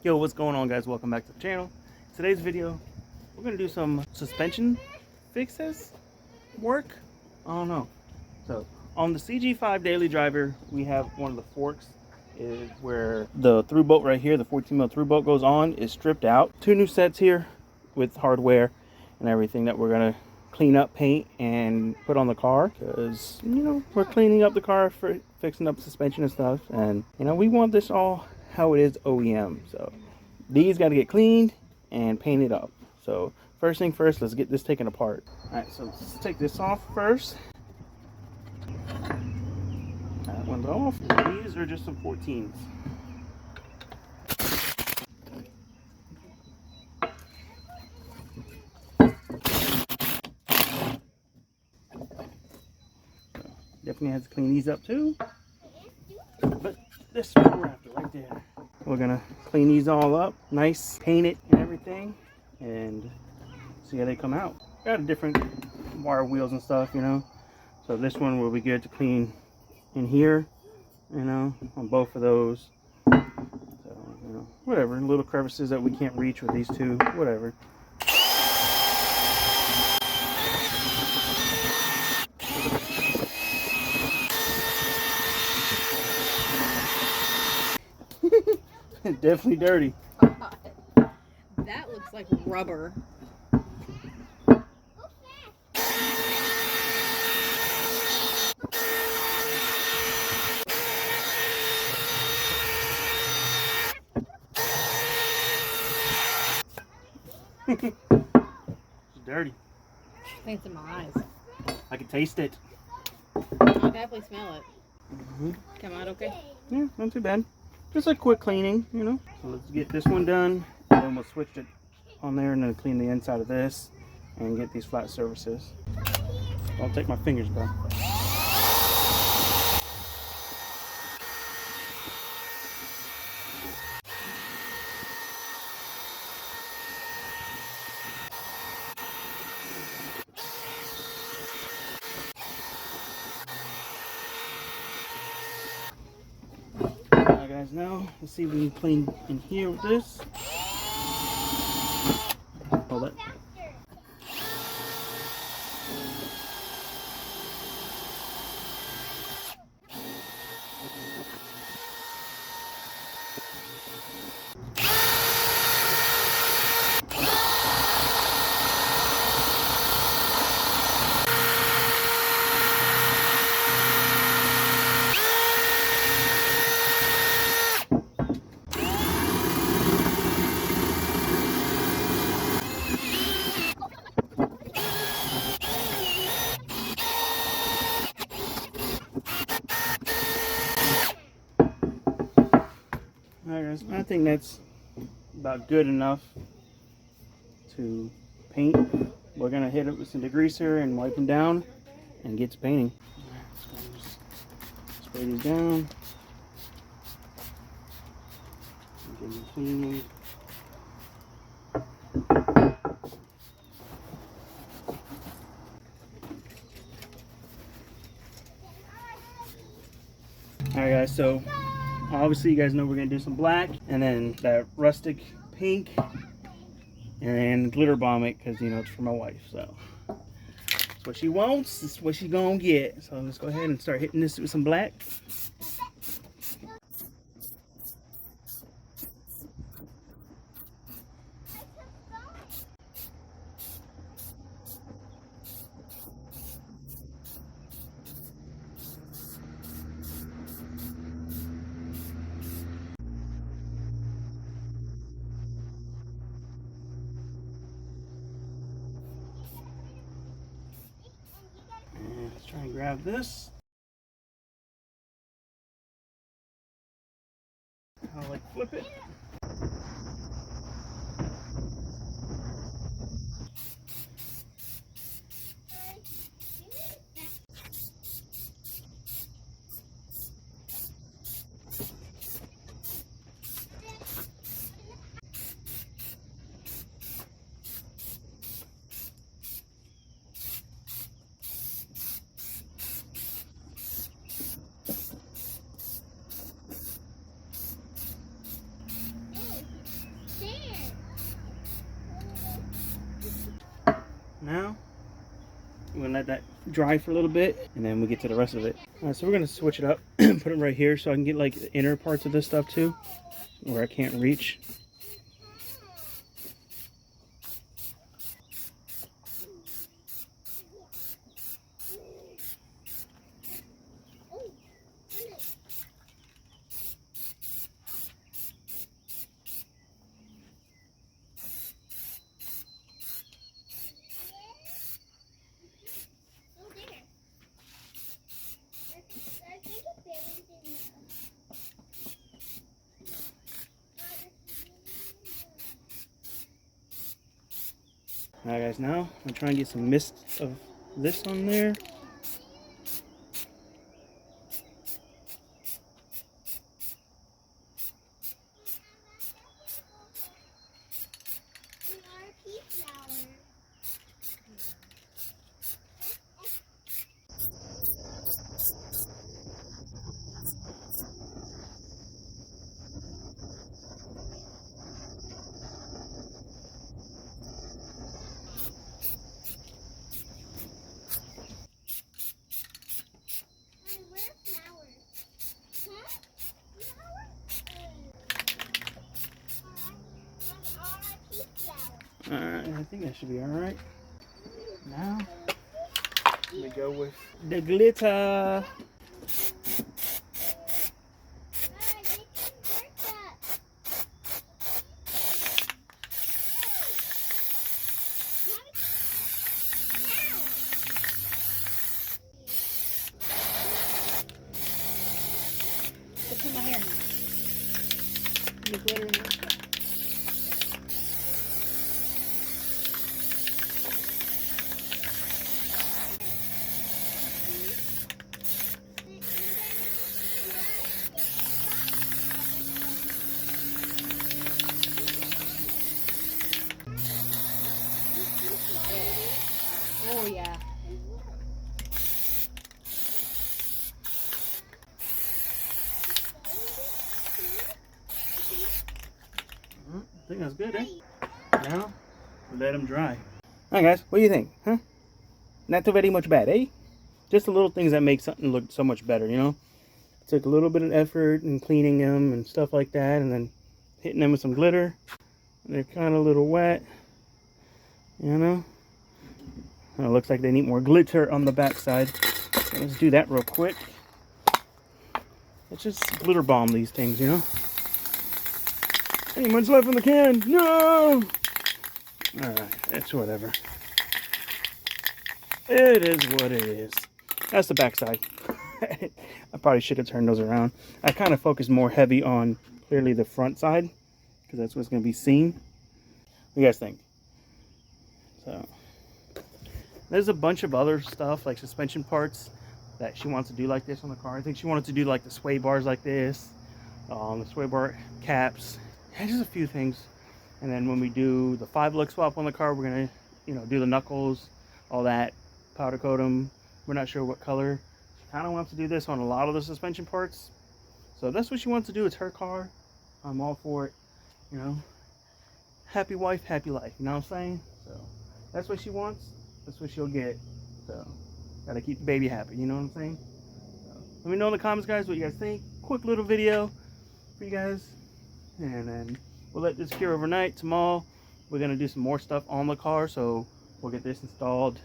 Yo, what's going on, guys? Welcome back to the channel. Today's video, we're gonna do some suspension fixes work. I don't know. So on the CG5 daily driver, we have one of the forks is where the through bolt right here, the 14 mil through bolt goes on, is stripped out. Two new sets here with hardware and everything that we're gonna clean up, paint, and put on the car, because we're cleaning up the car for fixing up suspension and stuff, and we want this all how it is OEM. So these got to get cleaned and painted up. So first thing first, let's get this taken apart. All right, so let's take this off first. That one's off. These are just some 14s. Definitely have to clean these up too. But this is what we're after right there. We're gonna clean these all up, nice, paint it and everything, and see how they come out. Got different wire wheels and stuff, So this one will be good to clean in here, on both of those. So, whatever, little crevices that we can't reach with these two, whatever. Definitely dirty. That looks like rubber. It's dirty. Paints in my eyes. I can taste it. I'll definitely smell it. Come out okay? Yeah, not too bad. Just a quick cleaning, So let's get this one done, and then we'll switch it on there and then clean the inside of this and get these flat surfaces. I'll take my fingers, bro. Alright guys, now let's see if we can clean in here with this. Hold it. Alright guys, I think that's about good enough to paint. We're going to hit it with some degreaser and wipe them down and get to painting. So just spray these down. Get them clean. Alright guys, so obviously you guys know we're going to do some black, and then that rustic pink, and then glitter bomb it, because it's for my wife. So it's what she wants, it's what she's going to get. So let's go ahead and start hitting this with some black. Let's try and grab this. I'll flip it. Now I'm gonna let that dry for a little bit, and then we get to the rest of it. All right, so we're gonna switch it up and put it right here so I can get like the inner parts of this stuff too, where I can't reach. Alright guys, now I'm trying to get some mist of this on there. Alright, I think that should be alright. Now, we go with the glitter. What's in my hair? The glitter in there. Oh yeah. I think that's good, eh? Now, let them dry. Alright guys, what do you think? Huh? Not too very much bad, eh? Just the little things that make something look so much better, you know? It took a little bit of effort in cleaning them and stuff like that, and then hitting them with some glitter. They're kind of a little wet, you know? And it looks like they need more glitter on the backside. So let's do that real quick. Let's just glitter bomb these things, you know? Hey, much left in the can? No! Alright, it's whatever. It is what it is. That's the backside. I probably should have turned those around. I kind of focused more heavy on clearly the front side, because that's what's going to be seen. What do you guys think? So, there's a bunch of other stuff, like suspension parts, that she wants to do like this on the car. I think she wanted to do like the sway bars like this, the sway bar caps, and just a few things. And then when we do the 5-look swap on the car, we're gonna, you know, do the knuckles, all that, powder coat them. We're not sure what color. She kind of wants to do this on a lot of the suspension parts. So that's what she wants to do. It's her car. I'm all for it. You know, happy wife, happy life. You know what I'm saying? So that's what she wants. That's what she'll get. So gotta keep the baby happy. You know what I'm saying? So, let me know in the comments, guys, what you guys think. Quick little video for you guys, and then we'll let this cure overnight. Tomorrow we're gonna do some more stuff on the car, so we'll get this installed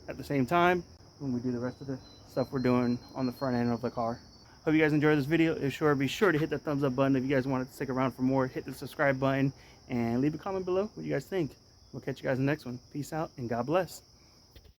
at the same time when we do the rest of the stuff we're doing on the front end of the car. Hope you guys enjoyed this video. If sure, be sure to hit that thumbs up button. If you guys want to stick around for more, hit the subscribe button and leave a comment below what you guys think. We'll catch you guys in the next one. Peace out and God bless.